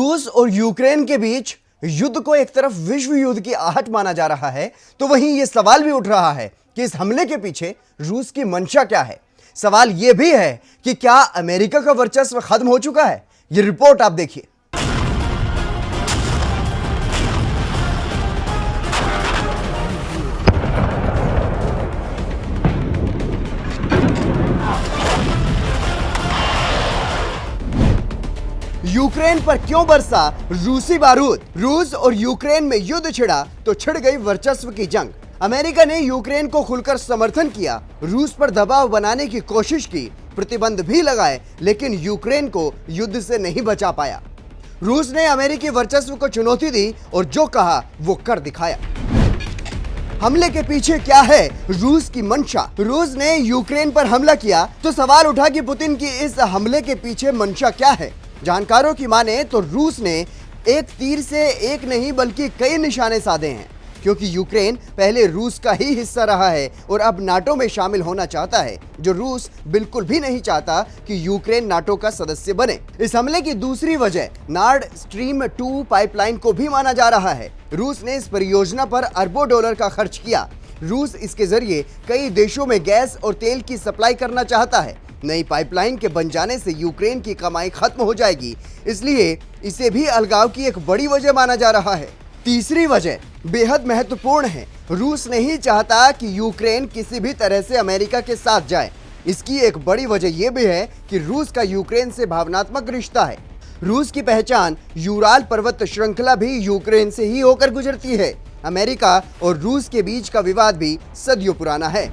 रूस और यूक्रेन के बीच युद्ध को एक तरफ विश्व युद्ध की आहट माना जा रहा है, तो वहीं यह सवाल भी उठ रहा है कि इस हमले के पीछे रूस की मंशा क्या है। सवाल यह भी है कि क्या अमेरिका का वर्चस्व खत्म हो चुका है। यह रिपोर्ट आप देखिए। यूक्रेन पर क्यों बरसा रूसी बारूद। रूस और यूक्रेन में युद्ध छिड़ा तो छिड़ गई वर्चस्व की जंग। अमेरिका ने यूक्रेन को खुलकर समर्थन किया, रूस पर दबाव बनाने की कोशिश की, प्रतिबंध भी लगाए, लेकिन यूक्रेन को युद्ध से नहीं बचा पाया। रूस ने अमेरिकी वर्चस्व को चुनौती दी और जो कहा वो कर दिखाया। हमले के पीछे क्या है रूस की मंशा। रूस ने यूक्रेन पर हमला किया तो सवाल उठा कि पुतिन की इस हमले के पीछे मंशा क्या है। जानकारों की माने तो रूस ने एक तीर से एक नहीं बल्कि कई निशाने साधे हैं, क्योंकि यूक्रेन पहले रूस का ही हिस्सा रहा है और अब नाटो में शामिल होना चाहता है, जो रूस बिल्कुल भी नहीं चाहता कि यूक्रेन नाटो का सदस्य बने। इस हमले की दूसरी वजह नॉर्ड स्ट्रीम 2 पाइपलाइन को भी माना जा रहा है। रूस ने इस परियोजना पर अरबों डॉलर का खर्च किया। रूस इसके जरिए कई देशों में गैस और तेल की सप्लाई करना चाहता है। नई पाइपलाइन के बन जाने से यूक्रेन की कमाई खत्म हो जाएगी, इसलिए इसे भी अलगाव की एक बड़ी वजह माना जा रहा है। तीसरी वजह बेहद महत्वपूर्ण है। रूस नहीं चाहता कि यूक्रेन किसी भी तरह से अमेरिका के साथ जाए। इसकी एक बड़ी वजह यह भी है कि रूस का यूक्रेन से भावनात्मक रिश्ता है। रूस की पहचान यूराल पर्वत श्रृंखला भी यूक्रेन से ही होकर गुजरती है। अमेरिका और रूस के बीच का विवाद भी सदियों पुराना है।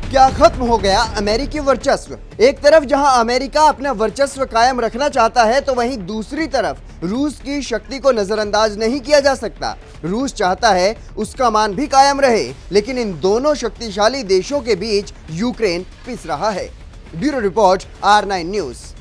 क्या खत्म हो गया अमेरिकी वर्चस्व। एक तरफ जहां अमेरिका अपना वर्चस्व कायम रखना चाहता है, तो वहीं दूसरी तरफ रूस की शक्ति को नजरअंदाज नहीं किया जा सकता। रूस चाहता है उसका मान भी कायम रहे, लेकिन इन दोनों शक्तिशाली देशों के बीच यूक्रेन पिस रहा है। Bureau report R9 news.